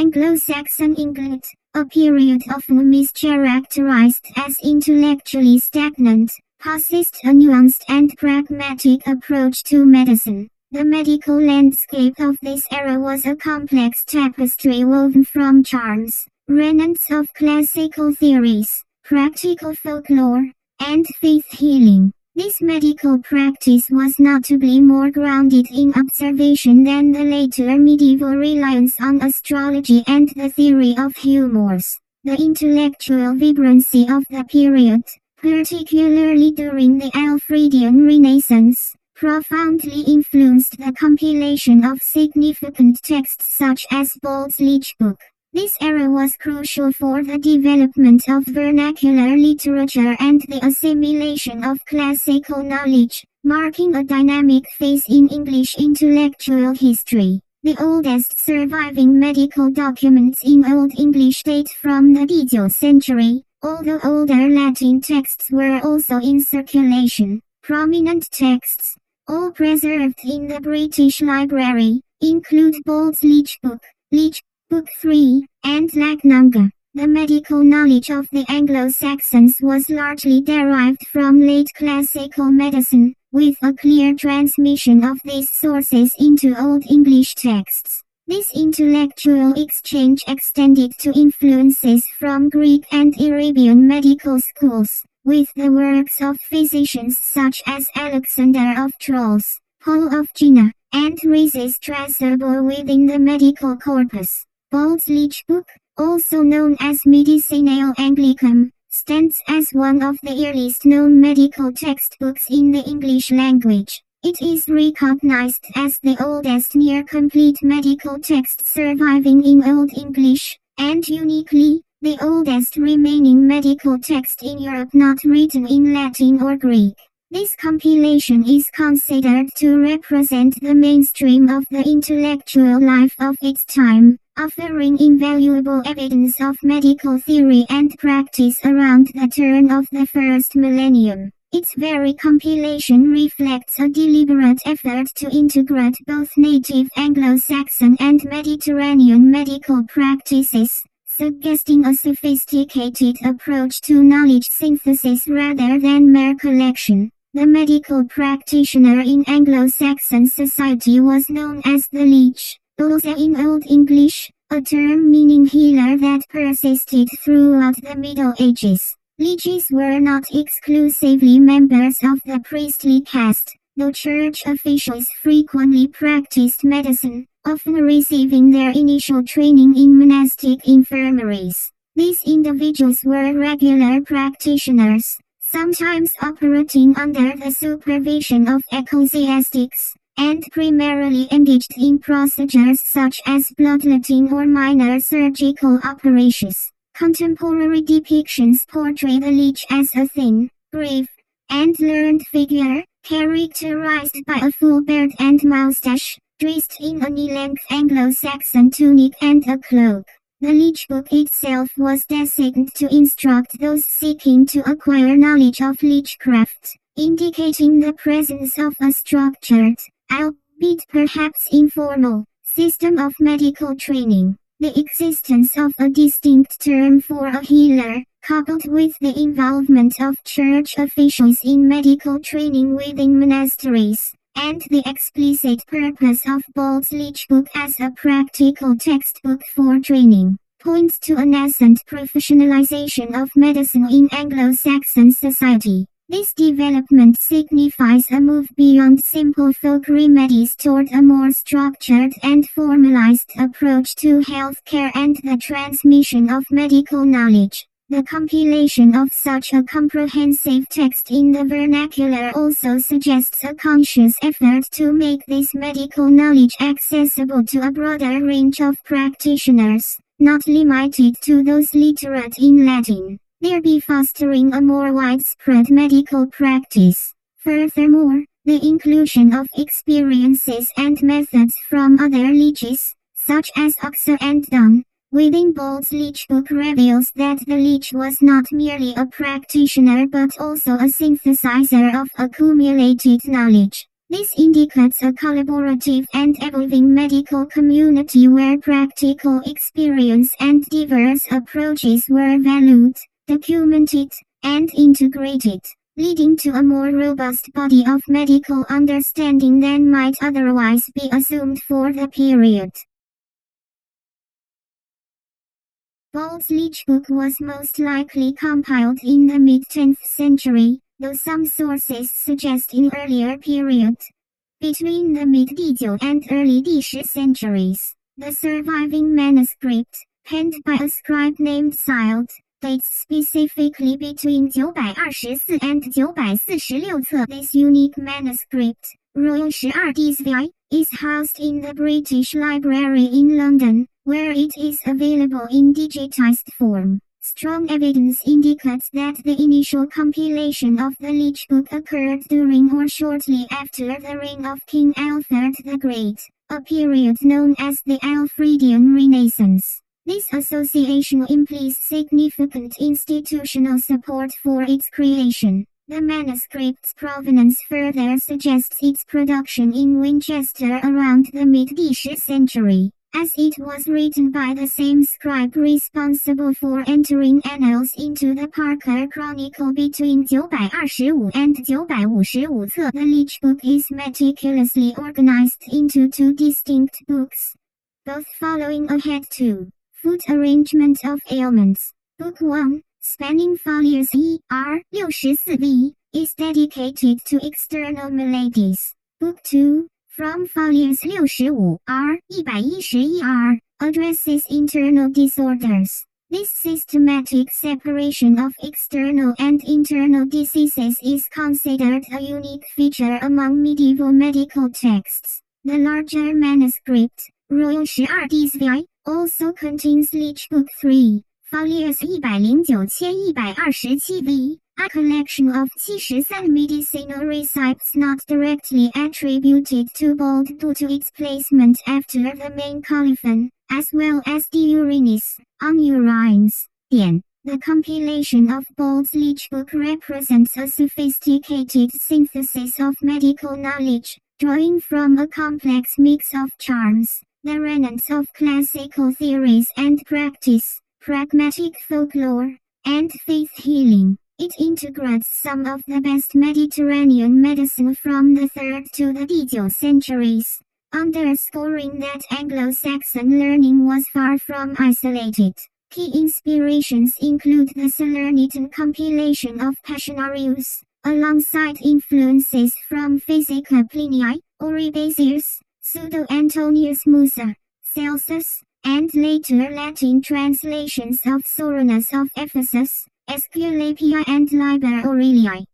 Anglo-Saxon England, a period often mischaracterized as intellectually stagnant, possessed a nuanced and pragmatic approach to medicine. The medical landscape of this era was a complex tapestry woven from charms, remnants of classical theories, practical folklore, and faith healing. This medical practice was notably more grounded in observation than the later medieval reliance on astrology and the theory of humors. The intellectual vibrancy of the period, particularly during the Alfredian Renaissance, profoundly influenced the compilation of significant texts such as Bold's Leechbook. This era was crucial for the development of vernacular literature and the assimilation of classical knowledge, marking a dynamic phase in English intellectual history. The oldest surviving medical documents in Old English date from the 12th century, although older Latin texts were also in circulation. Prominent texts, all preserved in the British Library, include Bold's Leechbook, Leechbook 3, and Lagnanga. The medical knowledge of the Anglo-Saxons was largely derived from late classical medicine, with a clear transmission of these sources into Old English texts. This intellectual exchange extended to influences from Greek and Arabian medical schools, with the works of physicians such as Alexander of Tralles, Paul of Jena, and Rhys traceable within the medical corpus. Bold's Leechbook, also known as Medicinale Anglicum, stands as one of the earliest known medical textbooks in the English language. It is recognized as the oldest near-complete medical text surviving in Old English, and uniquely, the oldest remaining medical text in Europe not written in Latin or Greek. This compilation is considered to represent the mainstream of the intellectual life of its time, offering invaluable evidence of medical theory and practice around the turn of the first millennium. Its very compilation reflects a deliberate effort to integrate both native Anglo-Saxon and Mediterranean medical practices, suggesting a sophisticated approach to knowledge synthesis rather than mere collection. The medical practitioner in Anglo-Saxon society was known as the leech, also in Old English, a term meaning healer that persisted throughout the Middle Ages. Leeches were not exclusively members of the priestly caste, though church officials frequently practiced medicine, often receiving their initial training in monastic infirmaries. These individuals were regular practitioners, sometimes operating under the supervision of ecclesiastics, and primarily engaged in procedures such as bloodletting or minor surgical operations. Contemporary depictions portray the leech as a thin, brief, and learned figure, characterized by a full beard and moustache, dressed in a knee-length Anglo-Saxon tunic and a cloak. The Leechbook itself was designed to instruct those seeking to acquire knowledge of leechcraft, indicating the presence of a structured, albeit perhaps informal, system of medical training. The existence of a distinct term for a healer, coupled with the involvement of church officials in medical training within monasteries, and the explicit purpose of Bold's Leechbook as a practical textbook for training, points to a nascent professionalization of medicine in Anglo-Saxon society. This development signifies a move beyond simple folk remedies toward a more structured and formalized approach to healthcare and the transmission of medical knowledge. The compilation of such a comprehensive text in the vernacular also suggests a conscious effort to make this medical knowledge accessible to a broader range of practitioners, not limited to those literate in Latin, thereby fostering a more widespread medical practice. Furthermore, the inclusion of experiences and methods from other leeches, such as Oxa and Dunn, within Bold's Leechbook reveals that the leech was not merely a practitioner but also a synthesizer of accumulated knowledge. This indicates a collaborative and evolving medical community where practical experience and diverse approaches were valued, documented, and integrated, leading to a more robust body of medical understanding than might otherwise be assumed for the period. Ball's Leechbook was most likely compiled in the mid-10th century, though some sources suggest in earlier period, between the mid-9 and early 10th centuries. The surviving manuscript, penned by a scribe named Salve, dates specifically between 924and 946. This unique manuscript, Royal 12 is housed in the British Library in London, where it is available in digitized form. Strong evidence indicates that the initial compilation of the Leechbook occurred during or shortly after the reign of King Alfred the Great, a period known as the Alfredian Renaissance. This association implies significant institutional support for its creation. The manuscript's provenance further suggests its production in Winchester around the mid-10th century, as it was written by the same scribe responsible for entering annals into the Parker Chronicle between 925 and 955. The Leechbook is meticulously organized into two distinct books, both following a head-to-foot arrangement of ailments. Book 1, spanning folios er. 64v, is dedicated to external maladies. Book 2, from folios 65 er. 111 addresses internal disorders. This systematic separation of external and internal diseases is considered a unique feature among medieval medical texts. The larger manuscript, Royal 12 also contains Leechbook 3, folios 109,127v, a collection of 73 medicinal recipes not directly attributed to Bald due to its placement after the main colophon, as well as diurinis, on urines. The compilation of Bald's Leechbook represents a sophisticated synthesis of medical knowledge, drawing from a complex mix of charms, the remnants of classical theories and practice, pragmatic folklore, and faith healing. It integrates some of the best Mediterranean medicine from the 3rd to the 9th centuries, underscoring that Anglo-Saxon learning was far from isolated. Key inspirations include the Salernitan compilation of Passionarius, alongside influences from Physica Plinii, Oribasius, Pseudo-Antonius Musa, Celsus, and later Latin translations of Soranus of Ephesus, Aesculapia and Liber Aurelii.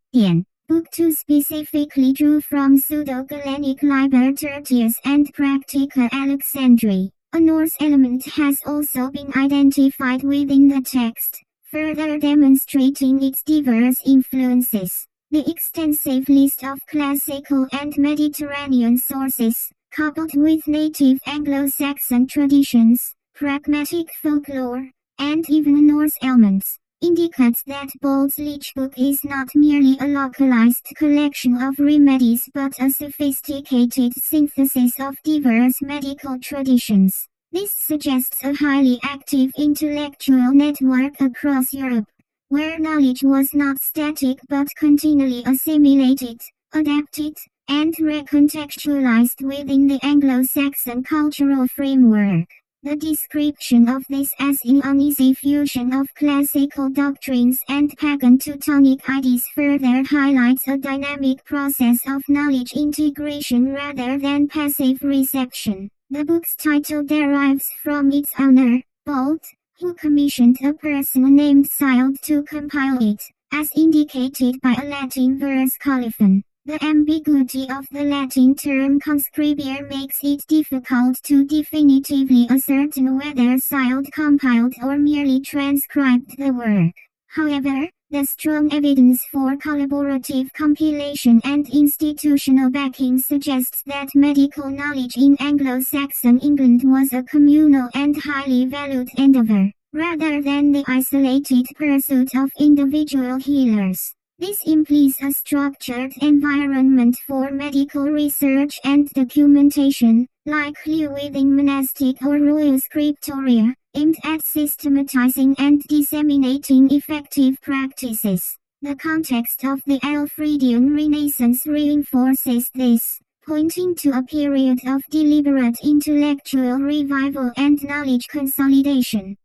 Book 2 specifically drew from Pseudo-Galenic Liber Tertius and Practica Alexandri. A Norse element has also been identified within the text, further demonstrating its diverse influences. The extensive list of classical and Mediterranean sources, coupled with native Anglo-Saxon traditions, pragmatic folklore, and even Norse elements, indicates that Bald's Leechbook is not merely a localized collection of remedies but a sophisticated synthesis of diverse medical traditions. This suggests a highly active intellectual network across Europe, where knowledge was not static but continually assimilated, adapted, and recontextualized within the Anglo-Saxon cultural framework. The description of this as an uneasy fusion of classical doctrines and pagan Teutonic ideas further highlights a dynamic process of knowledge integration rather than passive reception. The book's title derives from its owner, Bald, who commissioned a person named Salve to compile it, as indicated by a Latin verse colophon. The ambiguity of the Latin term conscribere makes it difficult to definitively ascertain whether Salve compiled or merely transcribed the work. However, the strong evidence for collaborative compilation and institutional backing suggests that medical knowledge in Anglo-Saxon England was a communal and highly valued endeavor, rather than the isolated pursuit of individual healers. This implies a structured environment for medical research and documentation, likely within monastic or royal scriptoria, aimed at systematizing and disseminating effective practices. The context of the Alfredian Renaissance reinforces this, pointing to a period of deliberate intellectual revival and knowledge consolidation.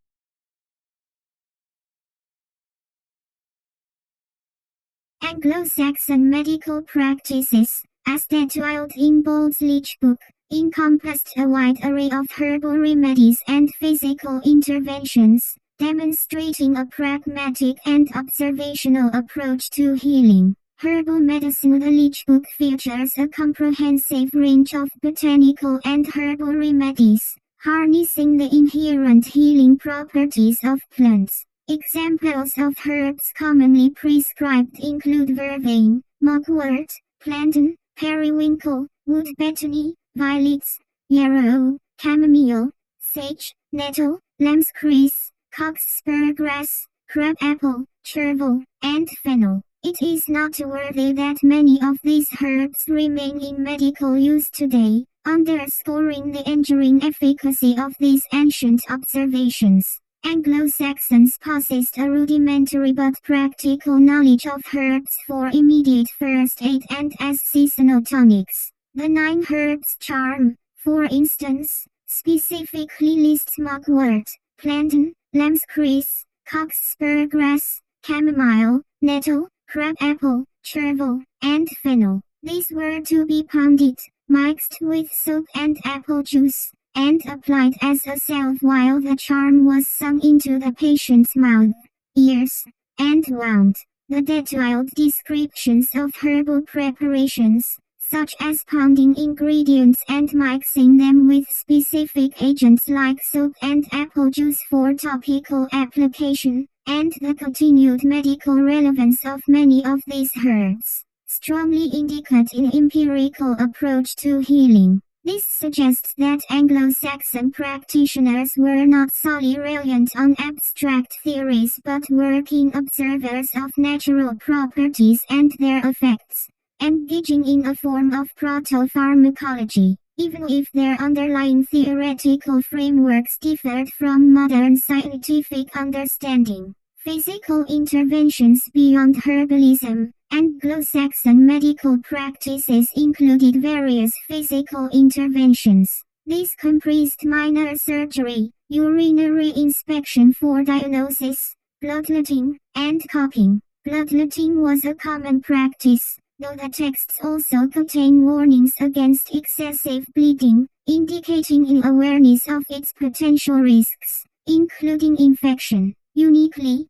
Anglo-Saxon medical practices, as detailed in Ball's Leechbook, encompassed a wide array of herbal remedies and physical interventions, demonstrating a pragmatic and observational approach to healing. Herbal medicine. The Leechbook features a comprehensive range of botanical and herbal remedies, harnessing the inherent healing properties of plants. Examples of herbs commonly prescribed include vervain, mugwort, plantain, periwinkle, wood betony, violets, yarrow, chamomile, sage, nettle, lambscrease, cockspur grass, crabapple, chervil, and fennel. It is noteworthy that many of these herbs remain in medical use today, underscoring the enduring efficacy of these ancient observations. Anglo-Saxons possessed a rudimentary but practical knowledge of herbs for immediate first aid and as seasonal tonics. The 9 herbs charm, for instance, specifically lists mugwort, plantain, lambscrease, cockspur grass, chamomile, nettle, crabapple, chervil, and fennel. These were to be pounded, mixed with soap and apple juice, and applied as a salve while the charm was sung into the patient's mouth, ears, and wound. The detailed descriptions of herbal preparations, such as pounding ingredients and mixing them with specific agents like soap and apple juice for topical application, and the continued medical relevance of many of these herbs, strongly indicate an empirical approach to healing. This suggests that Anglo-Saxon practitioners were not solely reliant on abstract theories but were keen observers of natural properties and their effects, engaging in a form of proto-pharmacology, even if their underlying theoretical frameworks differed from modern scientific understanding. Physical interventions beyond herbalism. Anglo-Saxon medical practices included various physical interventions. These comprised minor surgery, urinary inspection for diagnosis, bloodletting, and cupping. Bloodletting was a common practice, though the texts also contain warnings against excessive bleeding, indicating an awareness of its potential risks, including infection. Uniquely,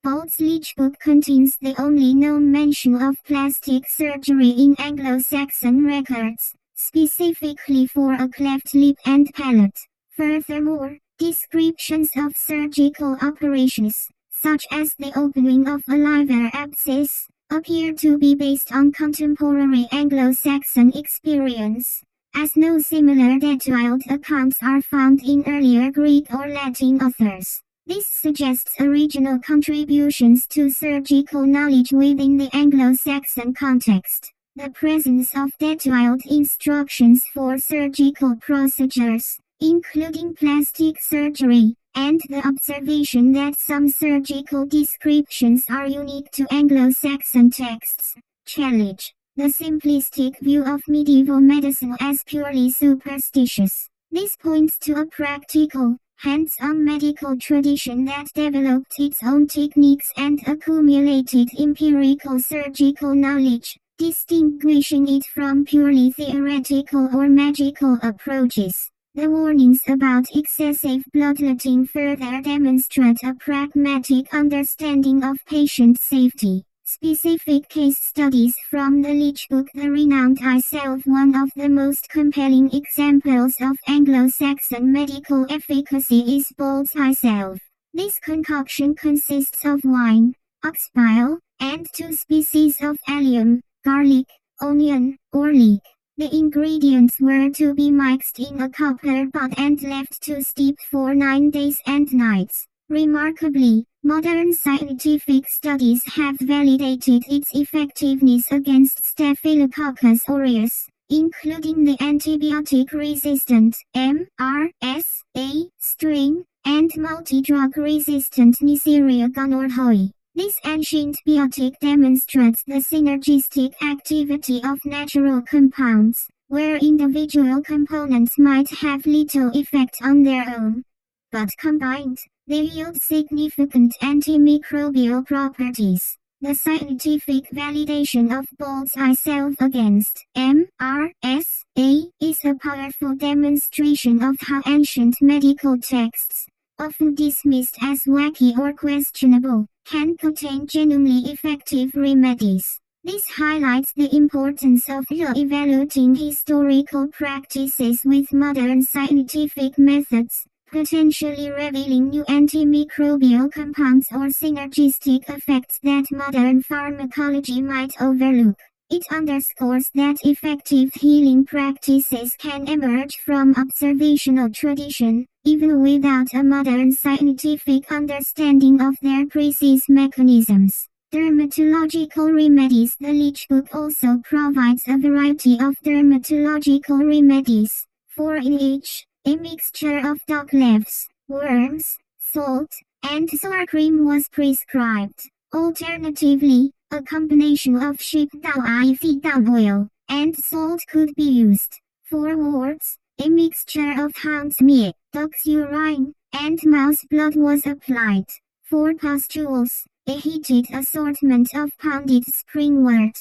Ball's Leechbook contains the only known mention of plastic surgery in Anglo-Saxon records, specifically for a cleft lip and palate. Furthermore, descriptions of surgical operations, such as the opening of a liver abscess, appear to be based on contemporary Anglo-Saxon experience, as no similar detailed accounts are found in earlier Greek or Latin authors. This suggests original contributions to surgical knowledge within the Anglo-Saxon context. The presence of detailed instructions for surgical procedures, including plastic surgery, and the observation that some surgical descriptions are unique to Anglo-Saxon texts, challenge the simplistic view of medieval medicine as purely superstitious. This points to a practical, hands-on medical tradition that developed its own techniques and accumulated empirical surgical knowledge, distinguishing it from purely theoretical or magical approaches. The warnings about excessive bloodletting further demonstrate a pragmatic understanding of patient safety. Specific case studies from the Leechbook. The Renowned Eye Salve, one of the most compelling examples of Anglo-Saxon medical efficacy, is Ball's Eye Salve. This concoction consists of wine, ox bile, and 2 species of allium, garlic, onion, or leek. The ingredients were to be mixed in a copper pot and left to steep for 9 days and nights. Remarkably, modern scientific studies have validated its effectiveness against Staphylococcus aureus, including the antibiotic-resistant MRSA strain and multi-drug-resistant Neisseria gonorrhoeae. This ancient biotic demonstrates the synergistic activity of natural compounds, where individual components might have little effect on their own. But combined, they yield significant antimicrobial properties. The scientific validation of Herbal Eye Salve against MRSA is a powerful demonstration of how ancient medical texts, often dismissed as wacky or questionable, can contain genuinely effective remedies. This highlights the importance of re-evaluating historical practices with modern scientific methods, potentially revealing new antimicrobial compounds or synergistic effects that modern pharmacology might overlook. It underscores that effective healing practices can emerge from observational tradition, even without a modern scientific understanding of their precise mechanisms. Dermatological Remedies. The Leechbook also provides a variety of dermatological remedies, 4 in each. A mixture of dog leaves, worms, salt, and sour cream was prescribed. Alternatively, a combination of sheepdown oil and salt could be used. For warts, a mixture of hound's meat, dog's urine, and mouse blood was applied. For pustules, a heated assortment of pounded springwort,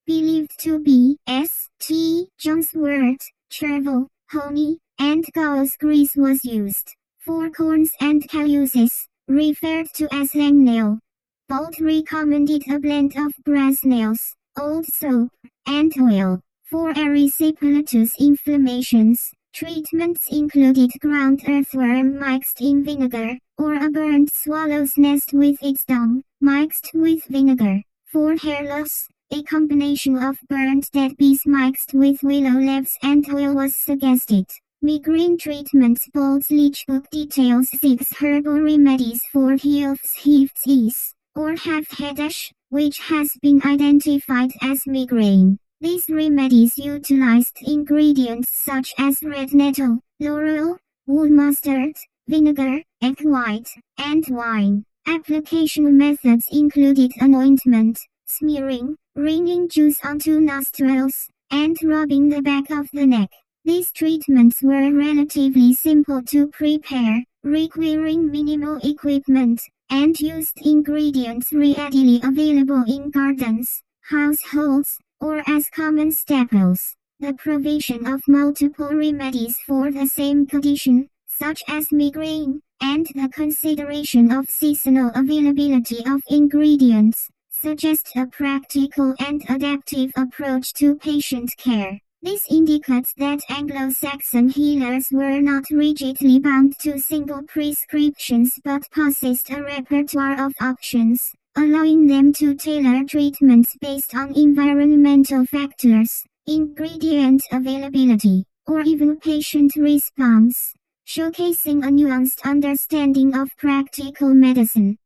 believed to be St. John's wort, chervil, honey, and gauze grease was used. For corns and calluses, referred to as hangnail, Bolt recommended a blend of brass nails, old soap, and oil. For erysipelatous inflammations, treatments included ground earthworm mixed in vinegar, or a burnt swallow's nest with its dung, mixed with vinegar. For hair loss, a combination of burnt dead bees mixed with willow leaves and oil was suggested. Migraine Treatments. Bold's Leechbook details 6 herbal remedies for hives, or half-headache, which has been identified as migraine. These remedies utilized ingredients such as red nettle, laurel, wool mustard, vinegar, egg white, and wine. Application methods included anointment, smearing, wringing juice onto nostrils, and rubbing the back of the neck. These treatments were relatively simple to prepare, requiring minimal equipment, and used ingredients readily available in gardens, households, or as common staples. The provision of multiple remedies for the same condition, such as migraine, and the consideration of seasonal availability of ingredients, suggest a practical and adaptive approach to patient care. This indicates that Anglo-Saxon healers were not rigidly bound to single prescriptions but possessed a repertoire of options, allowing them to tailor treatments based on environmental factors, ingredient availability, or even patient response, showcasing a nuanced understanding of practical medicine.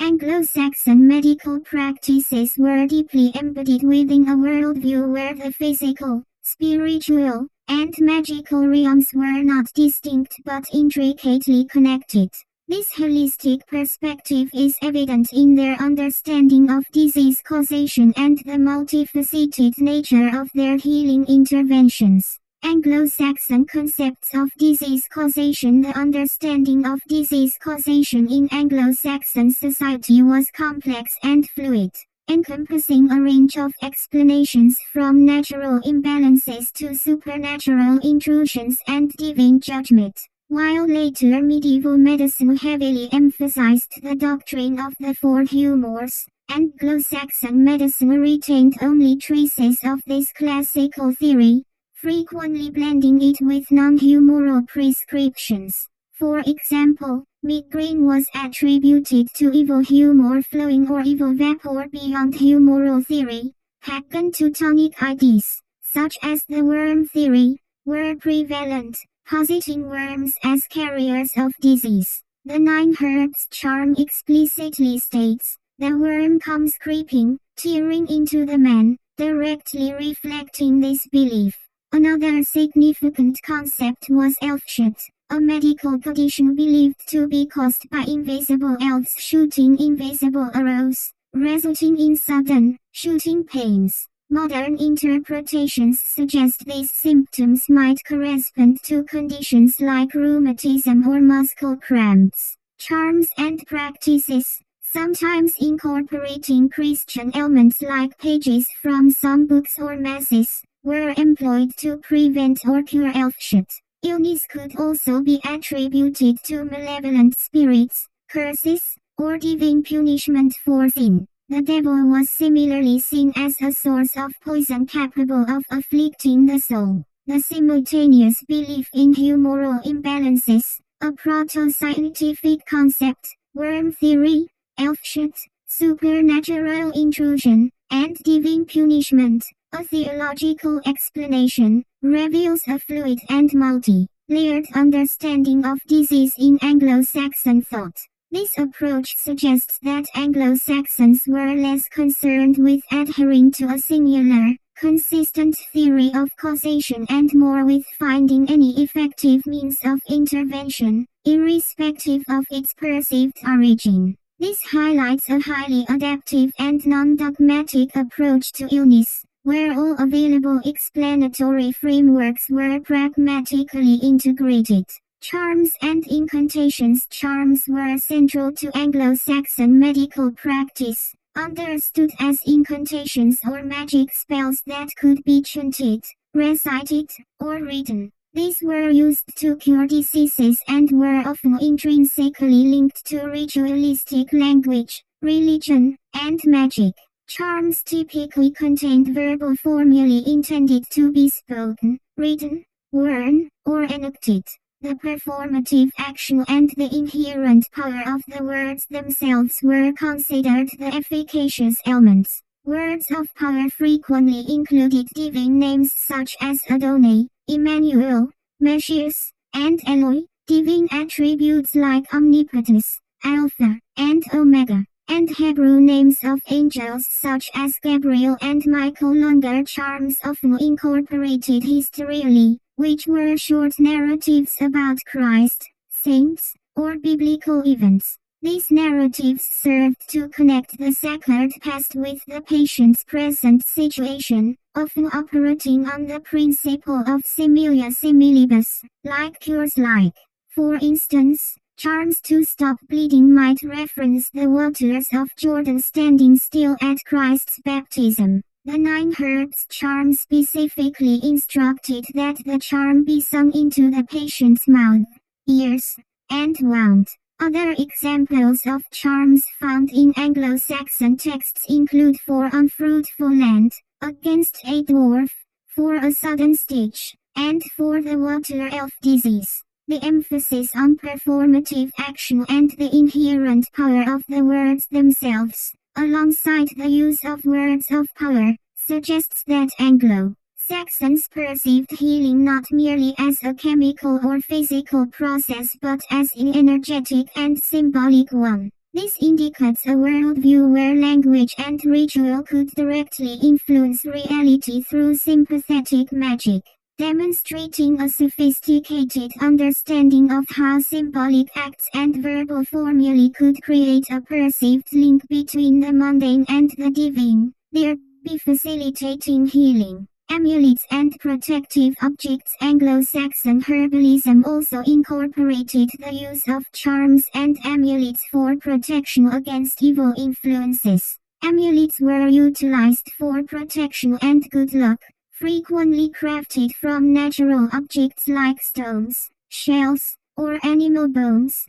Anglo-Saxon medical practices were deeply embedded within a worldview where the physical, spiritual, and magical realms were not distinct but intricately connected. This holistic perspective is evident in their understanding of disease causation and the multifaceted nature of their healing interventions. Anglo-Saxon concepts of disease causation. The understanding of disease causation in Anglo-Saxon society was complex and fluid, encompassing a range of explanations from natural imbalances to supernatural intrusions and divine judgment. While later medieval medicine heavily emphasized the doctrine of the four humors, Anglo-Saxon medicine retained only traces of this classical theory, frequently blending it with non-humoral prescriptions. For example, migraine was attributed to evil humor flowing or evil vapor beyond humoral theory. Pagan Teutonic ideas, such as the worm theory, were prevalent, positing worms as carriers of disease. The 9 Herbs charm explicitly states, the worm comes creeping, tearing into the man, directly reflecting this belief. Another significant concept was elfshot, a medical condition believed to be caused by invisible elves shooting invisible arrows, resulting in sudden, shooting pains. Modern interpretations suggest these symptoms might correspond to conditions like rheumatism or muscle cramps. Charms and practices, sometimes incorporating Christian elements like pages from some books or masses, were employed to prevent or cure elfshot. Illness could also be attributed to malevolent spirits, curses, or divine punishment for sin. The devil was similarly seen as a source of poison capable of afflicting the soul. The simultaneous belief in humoral imbalances, a proto-scientific concept, worm theory, elfshot, supernatural intrusion, and divine punishment, a theological explanation, reveals a fluid and multi-layered understanding of disease in Anglo-Saxon thought. This approach suggests that Anglo-Saxons were less concerned with adhering to a singular, consistent theory of causation and more with finding any effective means of intervention, irrespective of its perceived origin. This highlights a highly adaptive and non-dogmatic approach to illness, where all available explanatory frameworks were pragmatically integrated. Charms and incantations. Charms were central to Anglo-Saxon medical practice, understood as incantations or magic spells that could be chanted, recited, or written. These were used to cure diseases and were often intrinsically linked to ritualistic language, religion, and magic. Charms typically contained verbal formulae intended to be spoken, written, worn, or enacted. The performative action and the inherent power of the words themselves were considered the efficacious elements. Words of power frequently included divine names such as Adonai, Emmanuel, Messias, and Eloi, divine attributes like omnipotence, Alpha, and Omega, and Hebrew names of angels such as Gabriel and Michael. Longer charms often incorporated historically, which were short narratives about Christ, saints, or biblical events. These narratives served to connect the sacred past with the patient's present situation, often operating on the principle of similia similibus, like cures like. For instance, charms to stop bleeding might reference the waters of Jordan standing still at Christ's baptism. The 9 Herbs charm specifically instructed that the charm be sung into the patient's mouth, ears, and wound. Other examples of charms found in Anglo-Saxon texts include for unfruitful land, against a dwarf, for a sudden stitch, and for the water elf disease. The emphasis on performative action and the inherent power of the words themselves, alongside the use of words of power, suggests that Anglo-Saxons perceived healing not merely as a chemical or physical process but as an energetic and symbolic one. This indicates a worldview where language and ritual could directly influence reality through sympathetic magic, demonstrating a sophisticated understanding of how symbolic acts and verbal formulae could create a perceived link between the mundane and the divine, thereby facilitating healing. Amulets and protective objects. Anglo-Saxon herbalism also incorporated the use of charms and amulets for protection against evil influences. Amulets were utilized for protection and good luck, frequently crafted from natural objects like stones, shells, or animal bones,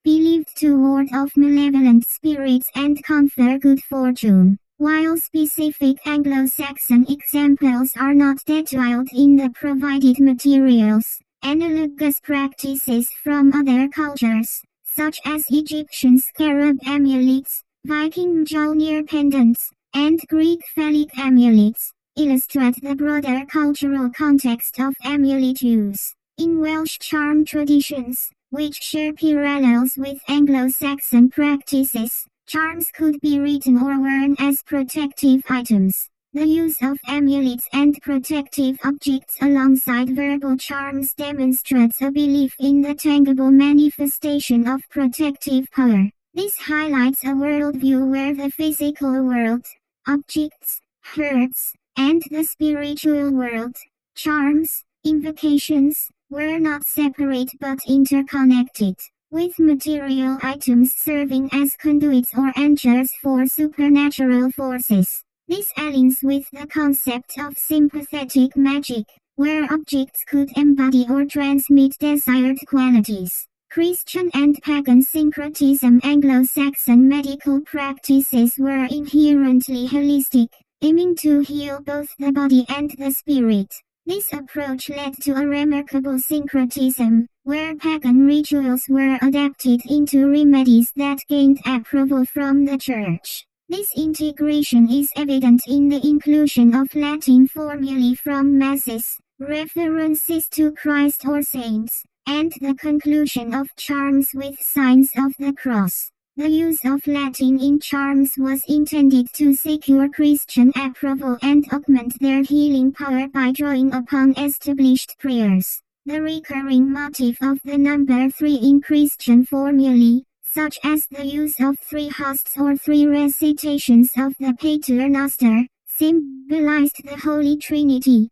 believed to ward off malevolent spirits and confer good fortune. While specific Anglo-Saxon examples are not detailed in the provided materials, analogous practices from other cultures, such as Egyptian scarab amulets, Viking Mjolnir pendants, and Greek phallic amulets, illustrate the broader cultural context of amulet use. In Welsh charm traditions, which share parallels with Anglo-Saxon practices, charms could be written or worn as protective items. The use of amulets and protective objects alongside verbal charms demonstrates a belief in the tangible manifestation of protective power. This highlights a worldview where the physical world, objects, herbs, and the spiritual world, charms, invocations, were not separate but interconnected, with material items serving as conduits or anchors for supernatural forces. This aligns with the concept of sympathetic magic, where objects could embody or transmit desired qualities. Christian and pagan syncretism. Anglo-Saxon medical practices were inherently holistic, aiming to heal both the body and the spirit. This approach led to a remarkable syncretism, where pagan rituals were adapted into remedies that gained approval from the Church. This integration is evident in the inclusion of Latin formulae from Masses, references to Christ or saints, and the conclusion of charms with signs of the cross. The use of Latin in charms was intended to secure Christian approval and augment their healing power by drawing upon established prayers. The recurring motif of the number 3 in Christian formulae, such as the use of 3 hosts or 3 recitations of the Pater Noster, symbolized the Holy Trinity,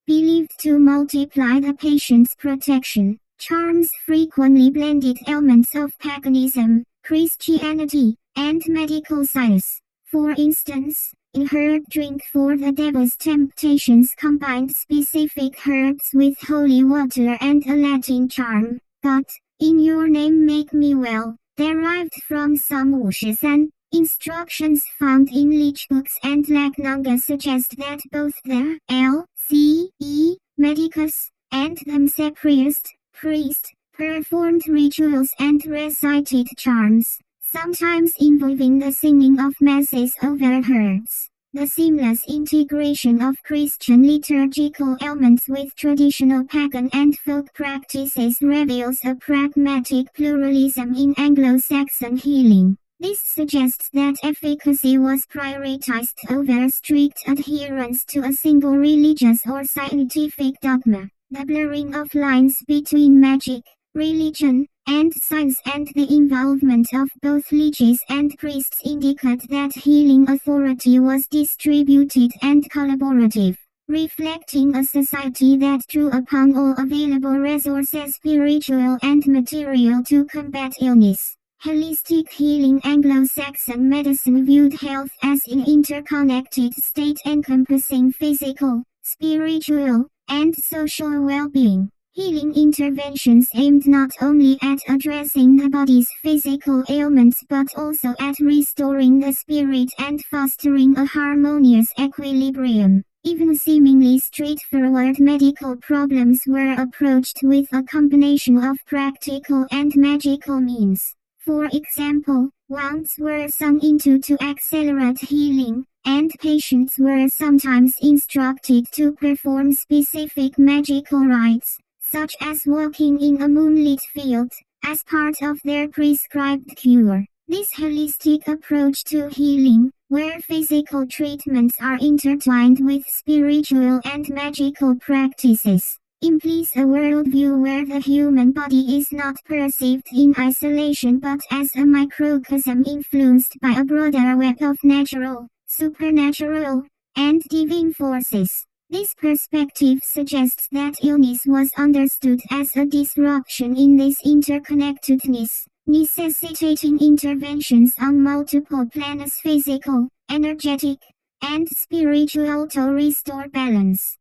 believed to multiply the patient's protection. Charms frequently blended elements of paganism, Christianity, and medical science. For instance, a herb drink for the devil's temptations combined specific herbs with holy water, and a Latin charm, God, in your name make me well, derived from some Wushizan. Instructions found in Leechbooks and Lagnanga suggest that both the L.C.E. medicus and the priest performed rituals and recited charms, sometimes involving the singing of masses over herbs. The seamless integration of Christian liturgical elements with traditional pagan and folk practices reveals a pragmatic pluralism in Anglo-Saxon healing. This suggests that efficacy was prioritized over strict adherence to a single religious or scientific dogma. The blurring of lines between magic, religion, and science and the involvement of both liches and priests indicate that healing authority was distributed and collaborative, reflecting a society that drew upon all available resources, spiritual and material, to combat illness. Holistic healing. Anglo-Saxon medicine viewed health as an interconnected state encompassing physical, spiritual, and social well-being. Healing interventions aimed not only at addressing the body's physical ailments but also at restoring the spirit and fostering a harmonious equilibrium. Even seemingly straightforward medical problems were approached with a combination of practical and magical means. For example, wounds were sung into to accelerate healing, and patients were sometimes instructed to perform specific magical rites, such as walking in a moonlit field, as part of their prescribed cure. This holistic approach to healing, where physical treatments are intertwined with spiritual and magical practices, implies a worldview where the human body is not perceived in isolation but as a microcosm influenced by a broader web of natural, supernatural, and divine forces. This perspective suggests that illness was understood as a disruption in this interconnectedness, necessitating interventions on multiple planes: physical, energetic, and spiritual, to restore balance.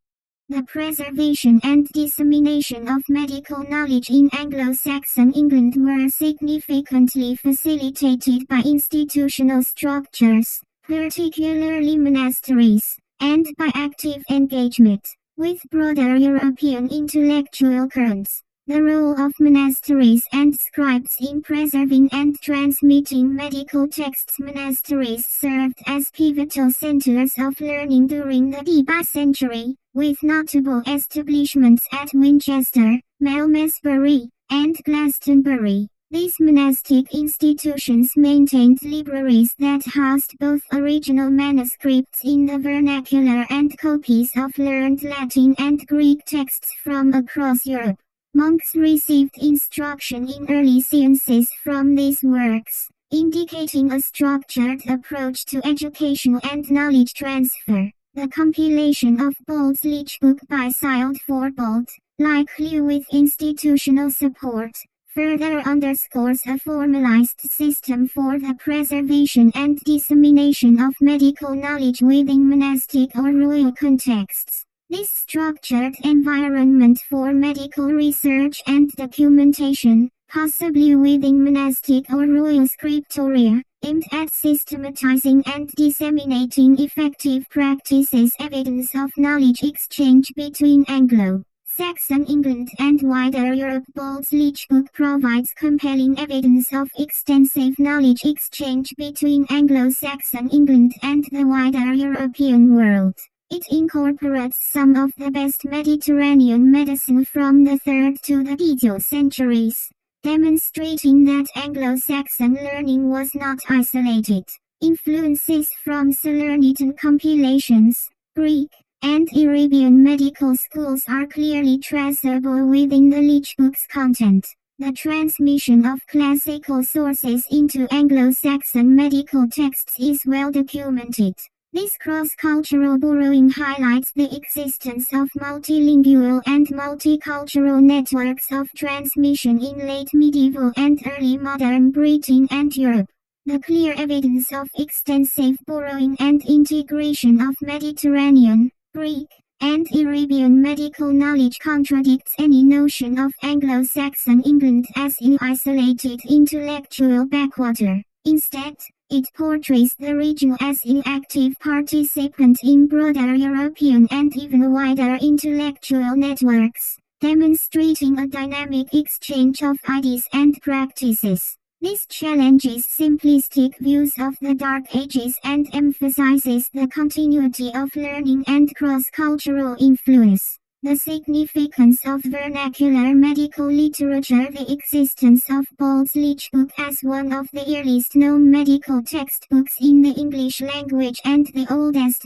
The preservation and dissemination of medical knowledge in Anglo-Saxon England were significantly facilitated by institutional structures, particularly monasteries, and by active engagement with broader European intellectual currents. The role of monasteries and scribes in preserving and transmitting medical texts. Monasteries served as pivotal centers of learning during the 10th century, with notable establishments at Winchester, Malmesbury, and Glastonbury. These monastic institutions maintained libraries that housed both original manuscripts in the vernacular and copies of learned Latin and Greek texts from across Europe. Monks received instruction in early sciences from these works, indicating a structured approach to education and knowledge transfer. The compilation of Bold's Leechbook by Sylde Bold, likely with institutional support, further underscores a formalized system for the preservation and dissemination of medical knowledge within monastic or royal contexts. This structured environment for medical research and documentation, possibly within monastic or royal scriptoria, aimed at systematizing and disseminating effective practices. Evidence of knowledge exchange between Anglo-Saxon England and wider Europe. Bold's Leechbook provides compelling evidence of extensive knowledge exchange between Anglo-Saxon England and the wider European world. It incorporates some of the best Mediterranean medicine from the 3rd to the 10th centuries, demonstrating that Anglo-Saxon learning was not isolated. Influences from Salernitan compilations, Greek, and Arabian medical schools are clearly traceable within the Leechbook's content. The transmission of classical sources into Anglo-Saxon medical texts is well documented. This cross-cultural borrowing highlights the existence of multilingual and multicultural networks of transmission in late medieval and early modern Britain and Europe. The clear evidence of extensive borrowing and integration of Mediterranean, Greek, and Arabian medical knowledge contradicts any notion of Anglo-Saxon England as an isolated intellectual backwater. Instead, it portrays the region as an active participant in broader European and even wider intellectual networks, demonstrating a dynamic exchange of ideas and practices. This challenges simplistic views of the Dark Ages and emphasizes the continuity of learning and cross-cultural influence. The significance of vernacular medical literature. The existence of Bold's Leechbook as one of the earliest known medical textbooks in the English language and the oldest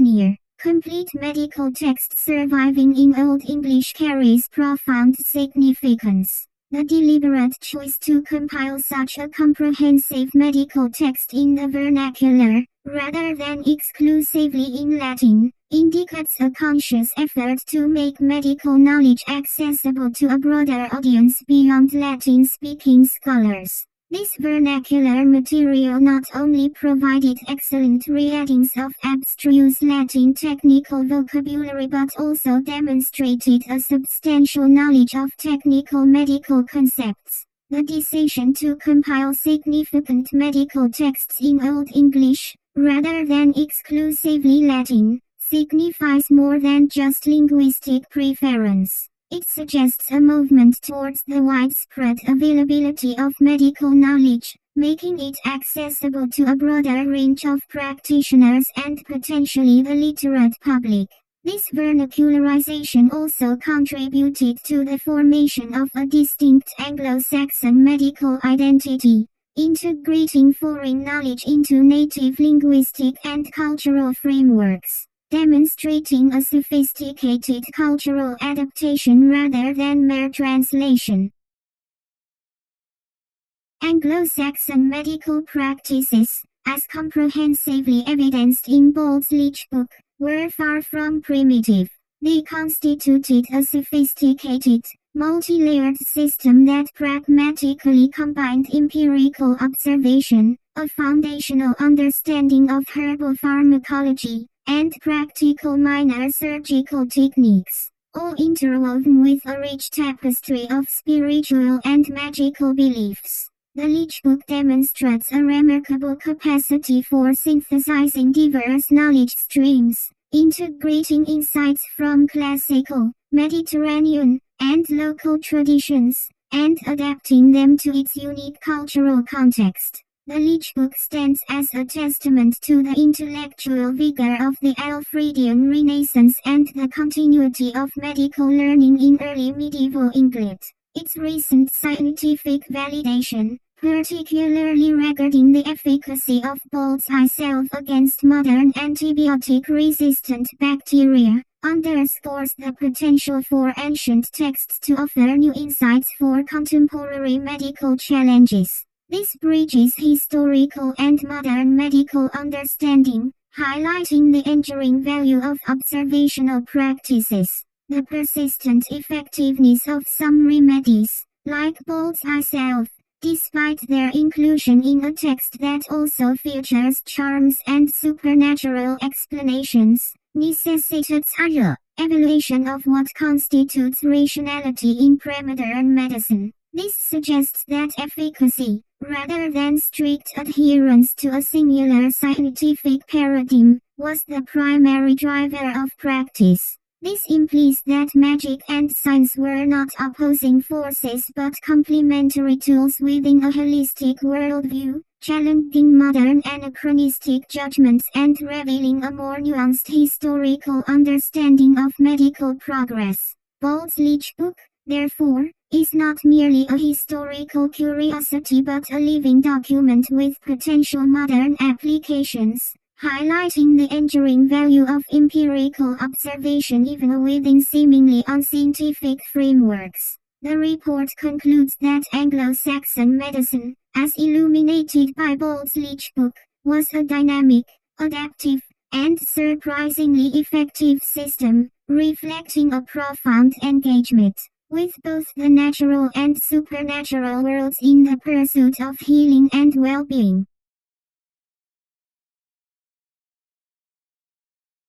complete medical text surviving in Old English carries profound significance. The deliberate choice to compile such a comprehensive medical text in the vernacular, rather than exclusively in Latin, indicates a conscious effort to make medical knowledge accessible to a broader audience beyond Latin-speaking scholars. This vernacular material not only provided excellent readings of abstruse Latin technical vocabulary but also demonstrated a substantial knowledge of technical medical concepts. The decision to compile significant medical texts in Old English, rather than exclusively Latin, signifies more than just linguistic preference. It suggests a movement towards the widespread availability of medical knowledge, making it accessible to a broader range of practitioners and potentially the literate public. This vernacularization also contributed to the formation of a distinct Anglo-Saxon medical identity, integrating foreign knowledge into native linguistic and cultural frameworks, demonstrating a sophisticated cultural adaptation rather than mere translation. Anglo-Saxon medical practices, as comprehensively evidenced in Bold's Leechbook, were far from primitive. They constituted a sophisticated, multi-layered system that pragmatically combined empirical observation, a foundational understanding of herbal pharmacology, and practical minor surgical techniques, all interwoven with a rich tapestry of spiritual and magical beliefs. The Leechbook demonstrates a remarkable capacity for synthesizing diverse knowledge streams, integrating insights from classical, Mediterranean, and local traditions, and adapting them to its unique cultural context. The Leechbook stands as a testament to the intellectual vigor of the Alfredian Renaissance and the continuity of medical learning in early medieval England. Its recent scientific validation, particularly regarding the efficacy of Bull's Eye Salve against modern antibiotic-resistant bacteria, underscores the potential for ancient texts to offer new insights for contemporary medical challenges. This bridges historical and modern medical understanding, highlighting the enduring value of observational practices. The persistent effectiveness of some remedies, like Bull's Eye Salve, despite their inclusion in a text that also features charms and supernatural explanations, necessitates a evaluation of what constitutes rationality in premodern medicine. This suggests that efficacy, rather than strict adherence to a singular scientific paradigm, was the primary driver of practice. This implies that magic and science were not opposing forces but complementary tools within a holistic worldview, challenging modern anachronistic judgments and revealing a more nuanced historical understanding of medical progress. Bull's Leechbook, therefore, is not merely a historical curiosity but a living document with potential modern applications, highlighting the enduring value of empirical observation even within seemingly unscientific frameworks. The report concludes that Anglo-Saxon medicine, as illuminated by Bull's Leechbook, was a dynamic, adaptive, and surprisingly effective system, reflecting a profound engagement with both the natural and supernatural worlds in the pursuit of healing and well-being.